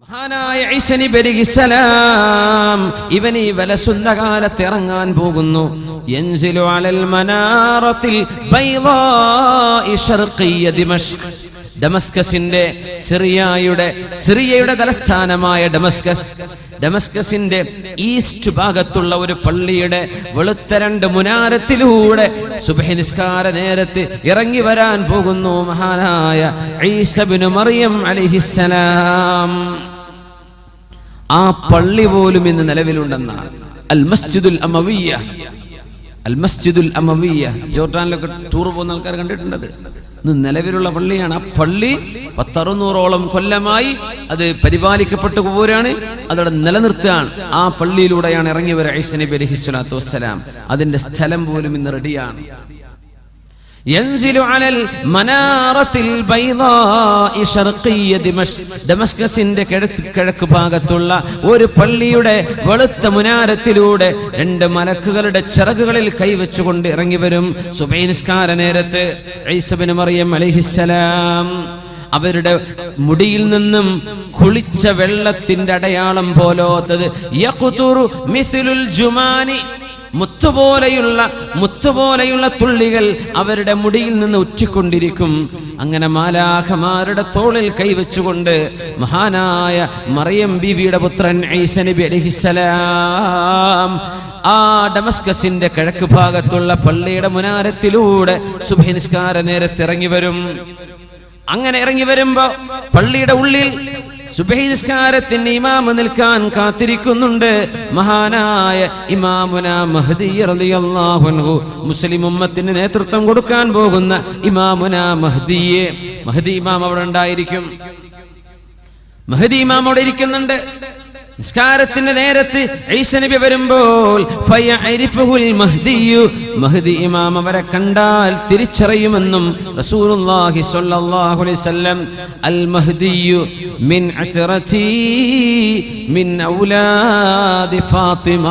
മഹാനായ ഈസ നബി അലൈഹിസ്സലാം ഇവൻ ഈ വലസുന്ന കാലത്ത് ഇറങ്ങാൻ പോകുന്നു. യൻസിലു അലൽ മനാറത്തിൽ ബൈളാഇ ശർഖിയ ദിമഷ്ക്, ഡമസ്കസിന്റെ സിറിയയുടെ തലസ്ഥാനമായ ഡമസ്കസിന്റെ ഈസ്റ്റ് ഭാഗത്തുള്ള ഒരു പള്ളിയുടെ വെളുത്ത രണ്ട് മുനാരത്തിലൂടെ സുബ്ഹി നിസ്കാര നേരത്ത് ഇറങ്ങി വരാൻ പോകുന്നു മഹാനായ ഈസ ഇബ്നു മറിയം അലൈഹിസ്സലാം. ആ പള്ളി പോലും ഇന്ന് നിലവിലുണ്ടെന്നാണ്. അൽ മസ്ജിദുൽ അമവിയ്യ ജോർഡാനിലൊക്കെ ടൂർ പോകുന്ന ആൾക്കാർ കണ്ടിട്ടുണ്ടത്. ഇന്ന് നിലവിലുള്ള പള്ളിയാണ്. ആ പള്ളി 100-600ഓളം കൊല്ലമായി അത് പരിപാലിക്കപ്പെട്ടു പോരാണ്, അതവിടെ നിലനിർത്തുകയാണ്. ആ പള്ളിയിലൂടെയാണ് ഇറങ്ങി വരിക ഈസ നബി അലൈഹിസ്സലാത്തു വസ്സലാം. അതിന്റെ സ്ഥലം പോലും ഇന്ന് റെഡിയാണ്. യൻസിലു അലൽ മനാറത്തിൽ ബൈളാഇ ശർഖിയ ദിമഷ്ക്, ഡമസ്കസിന്റെ കിഴക്ക് ഭാഗത്തുള്ള ഒരു പള്ളിയുടെ വെളുത്ത മുനാരത്തിലൂടെ രണ്ട് മലക്കുകളുടെ ചിറകുകളിൽ കൈവച്ചുകൊണ്ട് ഇറങ്ങി വരും സുബ്ഹി നിസ്കാര നേരത്ത് ഈസ ഇബ്നു മറിയം അലൈഹിസ്സലാം. അവരുടെ മുടിയിൽ നിന്നും കുളിച്ച വെള്ളത്തിന്റെ അടയാളം പോലോത്തത് യഖ്തുറു മിസ്ലുൽ ജുമാനി, മുത്തുപോലെയുള്ള തുള്ളികൾ അവരുടെ മുടിയിൽ നിന്ന് ഉറ്റിക്കൊണ്ടിരിക്കും. അങ്ങനെ മാലാഖമാരുടെ തോളിൽ കൈവച്ചുകൊണ്ട് മഹാനായ മറിയം ബീവിയുടെ പുത്രൻ ഈസ നബി അലൈഹിസ്സലാം ആ ഡമസ്കസിന്റെ കിഴക്ക് ഭാഗത്തുള്ള പള്ളിയുടെ മുനാരത്തിലൂടെ സുബ്ഹി നിസ്കാര നേരത്ത് ഇറങ്ങി വരും. അങ്ങനെ ഇറങ്ങി വരുമ്പോ പള്ളിയുടെ ഉള്ളിൽ സുബ്ഹി നിസ്കാരത്തിന് ഇമാമ നിൽക്കാൻ കാത്തിരിക്കുന്നുണ്ട് മഹാനായ ഇമാമുന മഹ്ദി റളിയല്ലാഹു അൻഹു. മുസ്ലിം ഉമ്മത്തിന് നേതൃത്വം കൊടുക്കാൻ പോകുന്ന ഇമാമുന മഹ്ദി ഇമാം അവിടെ ഉണ്ടായിരിക്കും. മഹ്ദി ഇമാം അവിടെ ഇരിക്കുന്നുണ്ട്. നിസ്കാരത്തിന്റെ നേരത്ത് ഈസ നബി വരുമ്പോൾ ഫയഅരിഫുൽ മഹ്ദിയു, മഹ്ദി ഇമാം അവരെ കണ്ടാൽ തിരിച്ചറിയുമെന്നും റസൂലുള്ളാഹി സ്വല്ലല്ലാഹു അലൈഹി വസല്ലം അൽ മഹ്ദിയു മിൻ അസ്റതി മിൻ ഔലാദി ഫാത്തിമ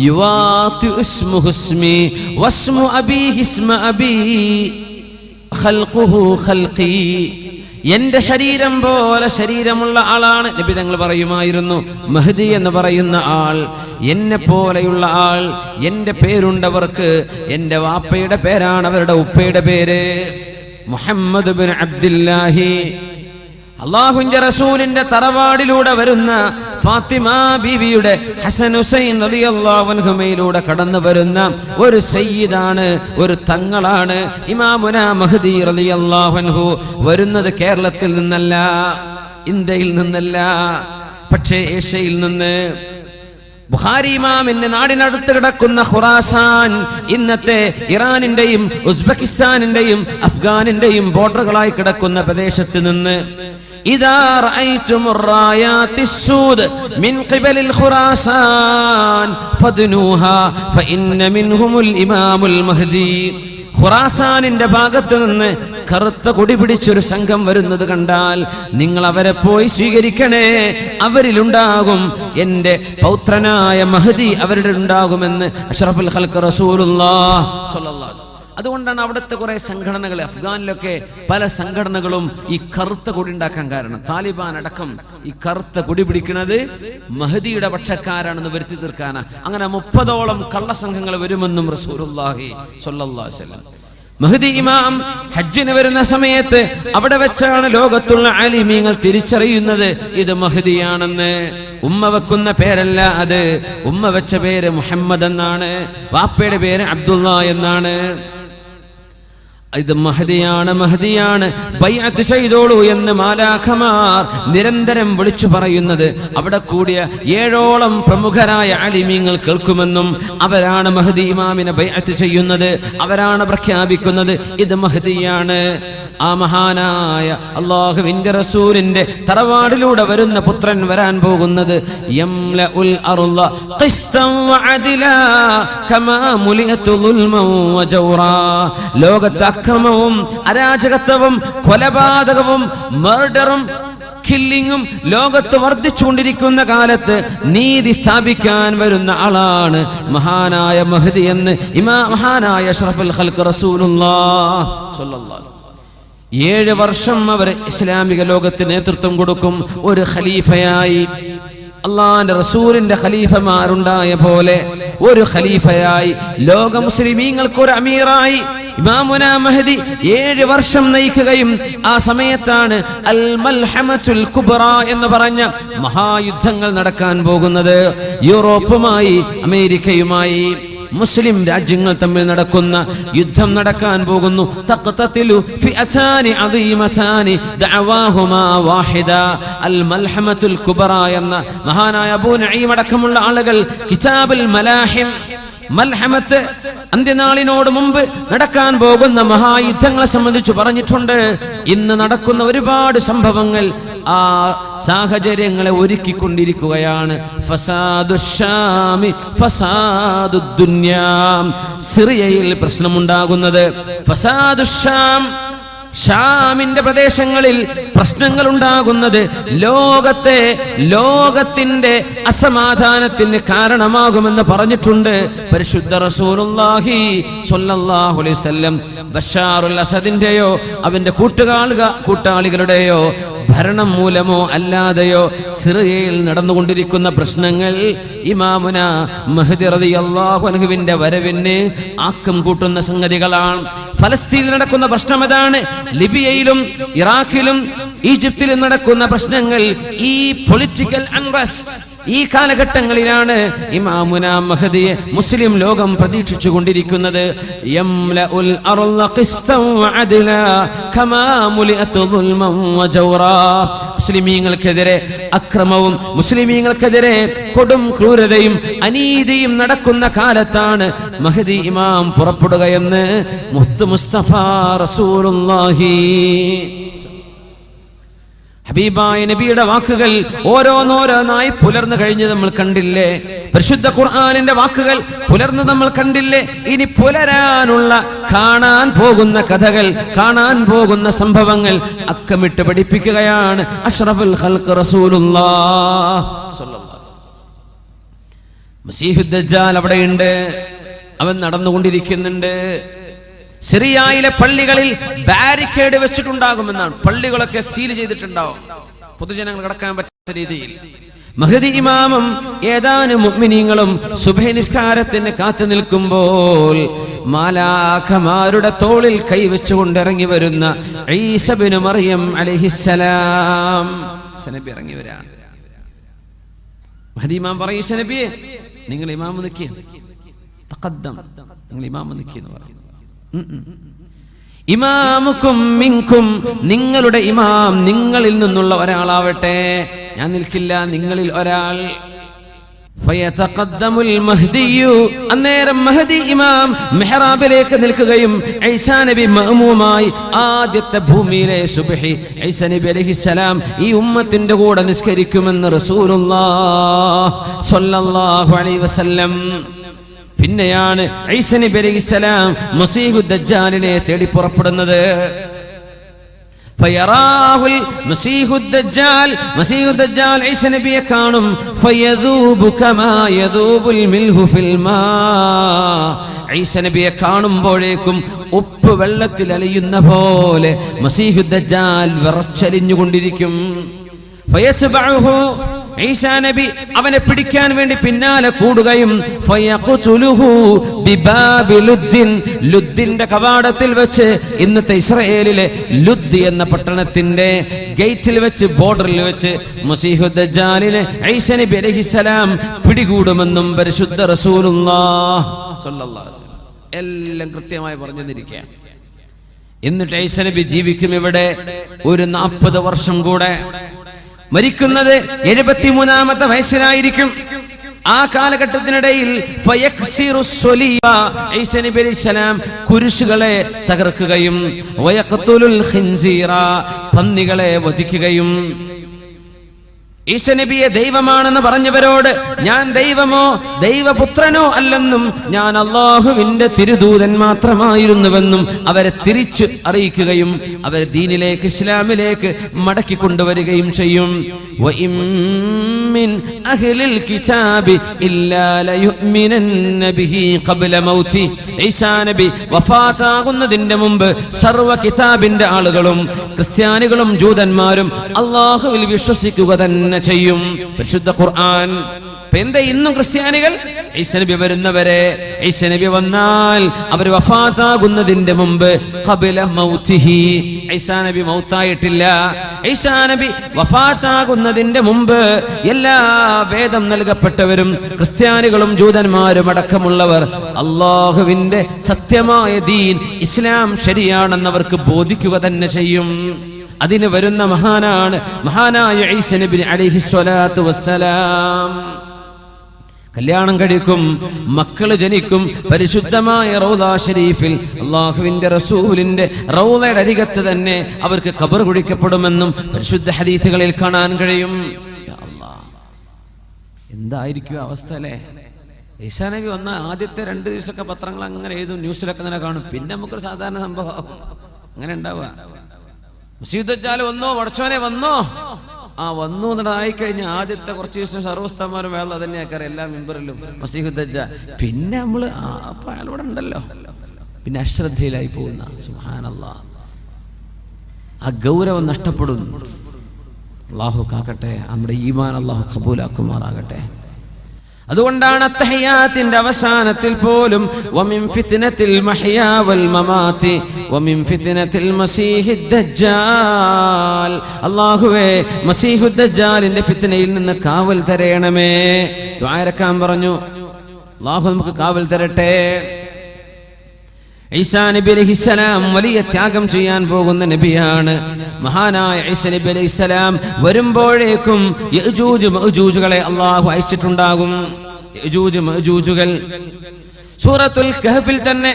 യുവാതി ഇസ്മുഹു ഇസ്മി വസ്മു അബീഹി ഇസ്മ അബീ ഖൽഖുഹു ഖൽഖി, എന്റെ ശരീരം പോലെ ശരീരമുള്ള ആളാണ് നബി തങ്ങൾ പറയുമായിരുന്നു. മഹ്ദി എന്ന് പറയുന്ന ആൾ എന്നെ പോലെയുള്ള ആൾ, എന്റെ പേരുണ്ടവർക്ക് എന്റെ വാപ്പയുടെ പേരാണ് അവരുടെ ഉപ്പയുടെ പേര്. മുഹമ്മദ് ബിൻ അബ്ദുല്ലാഹി, അല്ലാഹുവിന്റെ റസൂലിന്റെ തറവാടിലൂടെ വരുന്ന ഫാത്തിമ ബീവിയുടെ ഹസൻ ഹുസൈൻ റളിയല്ലാഹു അൻഹുമയിലൂടെ കടന്നു വരുന്ന ഒരു സയ്യിദാണ്, ഒരു തങ്ങളാണ് ഇമാമുന മഹ്ദി റളിയല്ലാഹു അൻഹു. വരുന്നത് കേരളത്തിൽ നിന്നല്ല, ഇന്ത്യയിൽ നിന്നല്ല, പക്ഷേ ഏഷ്യയിൽ നിന്ന്. ബുഖാരി ഇമാമിന്റെ നാടിനടുത്ത് കിടക്കുന്ന ഖുറാസാൻ, ഇന്നത്തെ ഇറാനിന്റെയും ഉസ്ബെക്കിസ്ഥാനിന്റെയും അഫ്ഗാനിന്റെയും ബോർഡറുകളായി കിടക്കുന്ന പ്രദേശത്ത് നിന്ന് ഇദാ റഅയ്തുമുർ റായാത്തിസ്സൂദ് മിൻ ഖിബലിൽ ഖുറാസാൻ ഫദ്നൂഹാ ഫഇന്ന മിൻഹുമുൽ ഇമാമുൽ മഹ്ദി. ഖുറാസാനിന്റെ ഭാഗത്ത് നിന്ന് കറുത്ത കൊടി പിടിച്ചൊരു സംഘം വരുന്നത് കണ്ടാൽ നിങ്ങൾ അവരെ പോയി സ്വീകരിക്കണേ, അവരിലുണ്ടാകും എന്റെ പൗത്രനായ മഹ്ദി, അവരുടെ ഉണ്ടാകുമെന്ന് അഷ്റഫുൽ ഖൽഖ് റസൂലുള്ളാഹി സ്വല്ലല്ലാഹു. അതുകൊണ്ടാണ് അവിടുത്തെ കുറെ സംഘടനകൾ, അഫ്ഗാനിലൊക്കെ പല സംഘടനകളും ഈ കറുത്ത കൊടി ഉണ്ടാക്കാൻ കാരണം. താലിബാൻ അടക്കം ഈ കറുത്ത കൊടി പിടിക്കുന്നത് മഹ്ദിയുടെ പക്ഷക്കാരാണെന്ന് വരുത്തി തീർക്കാനാ. അങ്ങനെ 30ഓളം കള്ളസംഘങ്ങൾ വരുമെന്നും റസൂലുള്ളാഹി സ്വല്ലല്ലാഹു അലൈഹി വസല്ലം. മഹ്ദി ഇമാം ഹജ്ജിന് വരുന്ന സമയത്ത് അവിടെ വെച്ചാണ് ലോകത്തുള്ള ആലിമീങ്ങൾ തിരിച്ചറിയുന്നത് ഇത് മഹ്ദിയാണെന്ന്. ഉമ്മ വെക്കുന്ന പേരല്ല അത്, ഉമ്മ വെച്ച പേര് മുഹമ്മദ് എന്നാണ്, വാപ്പയുടെ പേര് അബ്ദുള്ള എന്നാണ്. ഇത് മഹ്ദിയാണ്, ബൈഅത്ത് ചെയ്തോളൂ എന്ന് മാലാഖമാർ നിരന്തരം വിളിച്ചു പറയുന്നത് അവിടെ കൂടിയ 7ഓളം പ്രമുഖരായ ആലിമീങ്ങൾ കേൾക്കുമെന്നും അവരാണ് മഹ്ദി ഇമാമിനെ ബൈഅത്ത് ചെയ്യുന്നത്, അവരാണ് പ്രഖ്യാപിക്കുന്നത് ഇത് മഹ്ദിയാണ്. ആ മഹാനായ അല്ലാഹുവിന്റെ റസൂലിന്റെ തറവാടിലൂടെ വരുന്ന പുത്രൻ വരാൻ പോകുന്നത് യംലഉൽ അർള ഖിസ്തൻ വഅദിലാ കമാ മുലിഅതു ദുൽമൻ വജൗറാ. ലോകത്തെ അക്രമവും അരാജകത്വവും കൊലപാതകവും മർഡറും കില്ലിങ്ങും ലോകത്ത് വർദ്ധിച്ചുകൊണ്ടിരിക്കുന്ന കാലത്ത് നീതി സ്ഥാപിക്കാൻ വരുന്ന ആളാണ് മഹാനായ മഹ്ദി എന്ന് മഹാനായ അഷ്റഫുൽ ഖൽഖ് റസൂലുള്ളാഹി സ്വല്ലല്ലാഹു അലൈഹി വസല്ലം. 7 വർഷം അവർ ഇസ്ലാമിക ലോകത്തിന് നേതൃത്വം കൊടുക്കും. ഒരു ഖലീഫയായി, അള്ളാന്റെ റസൂലിന്റെ ഖലീഫമാരുണ്ടായ പോലെ ഒരു ഖലീഫയായി, ലോക മുസ്ലിമീങ്ങൾക്ക് ഒരു അമീറായി ഇമാമുന മഹദി 7 വർഷം നയിക്കുകയും ആ സമയത്താണ് അൽ മൽഹമത്തുൽ കുബ്ര എന്ന് പറഞ്ഞ മഹായുദ്ധങ്ങൾ നടക്കാൻ പോകുന്നത്. യൂറോപ്പുമായി അമേരിക്കയുമായി മുസ്ലിം രാജ്യങ്ങൾ തമ്മിൽ നടക്കുന്ന യുദ്ധം നടക്കാൻ പോകുന്നു. തഖ്തതിലു ഫിഅതാനി അദീമതാനി ദഅവാഹുമാ വാഹിദ. അൽ മൽഹമത്തുൽ കുബ്ര എന്ന മഹാനായ അബൂ നഈം അടക്കമുള്ള ആളുകൾ കിതാബുൽ മലാഹിം, മൽഹമത്ത് അന്ത്യനാളിനോട് മുമ്പ് നടക്കാൻ പോകുന്ന മഹായുദ്ധങ്ങളെ സംബന്ധിച്ച് പറഞ്ഞിട്ടുണ്ട്. ഇന്ന് നടക്കുന്ന ഒരുപാട് സംഭവങ്ങൾ ആ സാഹചര്യങ്ങളെ ഒരുക്കിക്കൊണ്ടിരിക്കുകയാണ്. ഫസാദുശ്ശാമി ഫസാദുദ്ദുന്യാ, സിറിയയിൽ പ്രശ്നമുണ്ടാകുന്നത്. ഫസാദുശ്ശാം, ഷാമിന്റെ പ്രദേശങ്ങളിൽ പ്രശ്നങ്ങൾ ഉണ്ടാകുന്നത് ലോകത്തിന്റെ അസമാധാനത്തിന് കാരണമാകുമെന്ന് പറഞ്ഞിട്ടുണ്ട് പരിശുദ്ധ റസൂലുള്ളാഹി സ്വല്ലല്ലാഹു അലൈഹി വസല്ലം. ബഷാറുൽ അസദിന്റെയോ അവന്റെ കൂട്ടാളികളുടെയോ ഭരണം മൂലമോ അല്ലാതെയോ സിറിയയിൽ നടന്നുകൊണ്ടിരിക്കുന്ന പ്രശ്നങ്ങൾ ഇമാമുന മഹ്ദി റളിയല്ലാഹു അൻഹുവിന്റെ വരവിന് ആക്കം കൂട്ടുന്ന സംഗതികളാണ്. ഫലസ്തീനിൽ നടക്കുന്ന പ്രശ്നം അതാണ്. ലിബിയയിലും ഇറാഖിലും ഈജിപ്തിലും നടക്കുന്ന പ്രശ്നങ്ങൾ, ഈ പൊളിറ്റിക്കൽ അൺറസ്റ്റ്, ഈ കാലഘട്ടങ്ങളിലാണ് ഇമാമുന മഹദിയെ മുസ്ലിം ലോകം പ്രതീക്ഷിച്ചു കൊണ്ടിരിക്കുന്നത്. യംലഉൽ അർള ഖിസ്തൻ വഅദ്ലാ കമാ മുലിഅത് ദുൽമൻ വജൗറാ. മുസ്ലിമീങ്ങൾക്കെതിരെ അക്രമവും മുസ്ലിമീങ്ങൾക്കെതിരെ കൊടും ക്രൂരതയും അനീതിയും നടക്കുന്ന കാലത്താണ് മഹദി ഇമാം പുറപ്പെടുകയെന്ന് മുഹമ്മദ് മുസ്തഫ റസൂലുള്ളാഹി. ഹബീബായ നബിയുടെ വാക്കുകൾ ഓരോന്നോരോന്നായി പുലർന്നു കഴിഞ്ഞ് നമ്മൾ കണ്ടില്ലേ? പരിശുദ്ധ ഖുർആനിന്റെ വാക്കുകൾ പുലർന്ന് നമ്മൾ കണ്ടില്ലേ? ഇനി പുലരാനുള്ള, കാണാൻ പോകുന്ന കഥകൾ, കാണാൻ പോകുന്ന സംഭവങ്ങൾ അക്കമിട്ട് പഠിപ്പിക്കുകയാണ് അഷ്റഫുൽ ഖൽഖ് റസൂലുള്ളാഹ് സ്വല്ലല്ലാഹു. മസീഹുദ് ദജ്ജാൽ അവിടെയുണ്ട്, അവൻ നടന്നുകൊണ്ടിരിക്കുന്നുണ്ട്. സിറിയയിലെ പള്ളികളിൽ ബാരിക്കേഡ് വെച്ചിട്ടുണ്ടാകുമെന്നാണ്. പള്ളികളൊക്കെ സീൽ ചെയ്തിട്ടുണ്ടാവും, പൊതുജനങ്ങൾ കടക്കാൻ പറ്റുന്ന രീതിയിൽ. മഹദി ഇമാമും ഏതാനും മുഅ്മിനീങ്ങളും സുബ്ഹി നിസ്കാരത്തിന് കാത്തു നിൽക്കുമ്പോൾ മാലാഖമാരുടെ തോളിൽ കൈവച്ചുകൊണ്ട് ഇറങ്ങി വരുന്ന ഈസ ഇബ്നു മറിയം അലൈഹിസ്സലാം നബി ഇറങ്ങി വരാണ്. മഹദി ഇമാം പറയും, ഈസ നബിയെ നിങ്ങൾ ഇമാമ് നിൽക്കുക, തഖദ്ദം, നിങ്ങൾ ഇമാമ് നിൽക്കിയെന്ന് പറയും. ഇമാമുക്കും മിൻകും, നിങ്ങളുടെ ഇമാം നിങ്ങളിൽ നിന്നുള്ള ഒരാളാവട്ടെ, ഞാൻ നിൽക്കില്ല, നിങ്ങളിൽ ഒരാൾ. ഫയതഖദ്ദമുൽ മഹ്ദിയു, അന്നേരം മഹദി ഇമാം മിഹ്റാബിലേക്ക് നിൽക്കുകയും ഈസാ നബി മഅ്മൂമായി ആദ്യത്തെ ഭൂമിയിലെ സുബ്ഹി ഈസാ നബി അലൈഹിസ്സലാം ഈ ഉമ്മത്തിന്റെ കൂടെ നിസ്കരിക്കുമെന്ന് റസൂലുള്ളാഹ് സ്വല്ലല്ലാഹു അലൈഹി വസല്ലം. പിന്നെയാണ് ഈസാ നബി അലൈഹിസ്സലാം മസീഹുദ് ദജ്ജാലിനെ തേടി പുറപ്പെടുന്നത്. ഫയറാഹുൽ മസീഹുദ് ദജ്ജാൽ, മസീഹുദ് ദജ്ജാൽ ഈസാ നബിയെ കാണും. ഫയദൂബു കമാ യദൂബുൽ മിൽഹു ഫിൽ മാ, ഈസാ നബിയെ കാണുമ്പോഴേക്കും ഉപ്പ് വെള്ളത്തിൽ അലിയുന്ന പോലെ മസീഹുദ് ദജ്ജാൽ വിറച്ചലിഞ്ഞുകൊണ്ടിരിക്കും. ഫയത്ബഉഹു, ഈസാ നബി അവനെ പിടിക്കാൻ വേണ്ടി പിന്നാലെ കൂടുകയും ഫയഖ്തുലുഹു ബിബാബി ലുദ്ദിൻ, ലുദ്ദിന്റെ കവാടത്തിൽ വെച്ച്, ഇന്നത്തെ ഇസ്രായേലിലെ ലുദ് എന്ന പട്ടണത്തിന്റെ ഗേറ്റിൽ വെച്ച്, ബോർഡറിൽ വെച്ച് മസീഹുദ് ദജ്ജാലിനെ ഈസാ നബി അലൈഹിസ്സലാം പിടികൂടുമെന്നും പരിശുദ്ധ റസൂലുള്ളാഹ് സ്വല്ലല്ലാഹു അലൈഹി വസല്ലം എല്ലാം കൃത്യമായി പറഞ്ഞു തന്നിരിക്കുകയാണ്. എന്നിട്ട് ഈസാ നബി ജീവിക്കും ഇവിടെ ഒരു 40 വർഷം കൂടെ. മരിക്കുന്നത് 73-ാമത്തെ വയസ്സിലായിരിക്കും. ആ കാലഘട്ടത്തിനിടയിൽ ഈസാ നബി അലൈഹിസ്സലാം കുരിശുകളെ തകർക്കുകയും വയഖ്തുലുൽ ഖിൻസീറ, പന്നികളെ വധിക്കുകയും ഈസ നബിയെ ദൈവമാണെന്ന് പറഞ്ഞവരോട് ഞാൻ ദൈവമോ ദൈവപുത്രനോ അല്ലെന്നും ഞാൻ അല്ലാഹുവിന്റെ തിരുദൂതൻ മാത്രമായിരുന്നുവെന്നും അവരെ തിരിച്ചു അറിയിക്കുകയും അവരെ ദീനിലേക്ക് ഇസ്ലാമിലേക്ക് മടക്കി കൊണ്ടുവരികയും ചെയ്യും. വഇം മിൻ അഹ്ലിൽ കിതാബി ഇല്ലാ ലയുഅ്മിനന്ന ബിഹി ഖബ്ല മൗതി. ഈസാ നബി വഫാത്താകുന്നതിന്റെ മുമ്പ് സർവ്വ കിതാബിന്റെ ആളുകളും ക്രിസ്ത്യാനികളും ജൂതന്മാരും അല്ലാഹുവിൽ വിശ്വസിക്കുക തന്നെ ചെയ്യും. പരിശുദ്ധ ഖുർആൻ. എന്താ ഇന്നും ക്രിസ്ത്യാനികൾ ഈസ നബി വരുന്നവരെ, ഈസ നബി വന്നാൽ അവർ വഫാത്താകുന്നതിന്റെ മുമ്പ് ഖബല മൗതിഹി, ഈസാ നബി മൗത്തായിട്ടില്ല. ഈസാ നബി വഫാത്താകുന്നതിന്റെ മുമ്പ് എല്ലാ വേദം നൽകപ്പെട്ടവരും ക്രിസ്ത്യാനികളും ജൂതന്മാരും അടക്കമുള്ളവർ അല്ലാഹുവിന്റെ സത്യമായ ദീൻ ഇസ്ലാം ശരിയാണെന്നവർക്ക് ബോധിക്കുക തന്നെ ചെയ്യും. അതിന് വരുന്ന മഹാനായ ഈസ നബി അലൈഹിസ്സലാത്തു വസ്സലാം. കല്യാണം കഴിക്കും, മക്കള് ജനിക്കും. പരിശുദ്ധമായ റൗള ഷരീഫിൽ അല്ലാഹുവിന്റെ റസൂലിന്റെ റൗളയുടെ അരികത്ത് തന്നെ അവർക്ക് ഖബർ കുഴിക്കപ്പെടുമെന്നും പരിശുദ്ധ ഹദീസുകളിൽ കാണാൻ കഴിയും. യാ അല്ലാഹ്, എന്തായിരിക്കും അവസ്ഥ അല്ലേ? ഈസാ നബി വന്ന ആദ്യത്തെ 2 ദിവസമൊക്കെ പത്രങ്ങൾ അങ്ങനെ എഴുതും, ന്യൂസിലൊക്കെ അങ്ങനെ കാണും. പിന്നെ നമുക്കൊരു സാധാരണ സംഭവം അങ്ങനെ ഉണ്ടാവുക. മസീഹ് ദജ്ജാൽ വന്നോ, പടച്ചോനെ വന്നോ, വന്നു എന്നിട്ട് ആയിക്കഴിഞ്ഞ് ആദ്യത്തെ കുറച്ച് ദിവസം സർവ്വസ്ഥന്മാരും വേള തന്നെയാക്കാറ് എല്ലാ മെമ്പറിലും മസീഹ് ദജ്ജാൽ. പിന്നെ നമ്മള് അപ്പൊ അയാൾ ഇവിടെ ഉണ്ടല്ലോ, പിന്നെ അശ്രദ്ധയിലായി പോകുന്ന. സുബ്ഹാനല്ലാഹ്, ആ ഗൗരവം നഷ്ടപ്പെടുന്നു. അല്ലാഹു കാക്കട്ടെ, നമ്മുടെ ഈമാൻ അല്ലാഹു ഖബൂലാക്കുമാറാകട്ടെ. അതുകൊണ്ടാണ് അത്തഹിയാത്തിന്റെ അവസാനത്തിൽ പോലും വമിൻ ഫിത്നത്തിൽ മഹ്യാ വൽ മമാതി വമിൻ ഫിത്നത്തിൽ മസീഹിദ് ദജ്ജാൽ, അല്ലാഹുവേ മസീഹുദ് ദജ്ജാലിന്റെ ഫിത്നയിൽ നിന്ന് കാവൽ തരയണമേ. ദുആ ഇറക്കാൻ പറഞ്ഞു. അല്ലാഹു നമുക്ക് കാവൽ തരട്ടെ. ഈസാ നബി അലൈഹിസ്സലാം വലിയ ത്യാഗം ചെയ്യാൻ പോകുന്ന നബിയാണ്. മഹാനായ ഈസാ നബി അലൈഹിസ്സലാം വരുമ്പോഴേക്കും യഅജൂജ് മഅജൂജുകളെ അല്ലാഹു അയച്ചിട്ടുണ്ടാകും. യഅജൂജ് മഅജൂജുകൾ സൂറത്തുൽ കഹ്ഫിൽ തന്നെ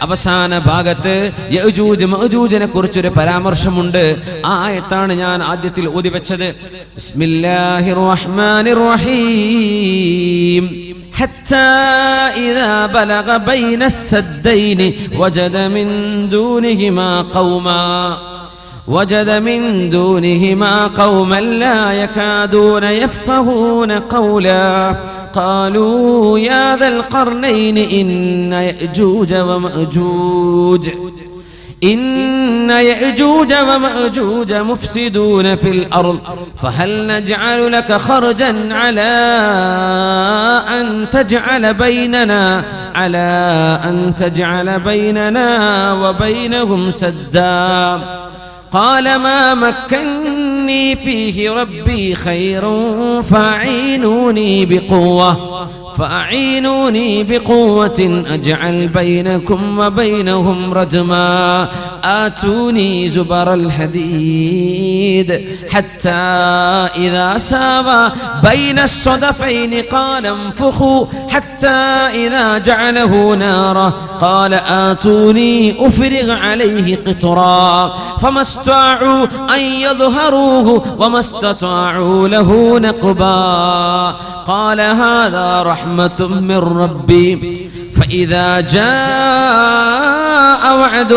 അവസാന ഭാഗത്ത് യഅജൂജ് മഅജൂജിനെ കുറിച്ചൊരു പരാമർശമുണ്ട്. ആ ആയത്താണ് ഞാൻ ആദ്യത്തിൽ ഓതി വെച്ചത്. ബിസ്മില്ലാഹിർ റഹ്മാനിർ റഹീം. حتى إذا بلغ بين السدين وجد من دونهما قوما لا يكادون يفقهون قولا قالوا يا ذا القرنين إن يأجوج ومأجوج مفسدون في الأرض فهل نجعل لك خرجا على أن تجعل بيننا وبينهم سدا قال ما مكني فيه ربي خير فأعينوني بقوة أجعل بينكم وبينهم ردما آتوني زبر الحديد حتى إذا ساوى بين الصدفين قال انفخوا حتى إذا جعله نارا قال آتوني أفرغ عليه قطرا فما استطاعوا أن يظهروه وما استطاعوا له نقبا قال هذا رحمة من ربي فإذا جاء وعد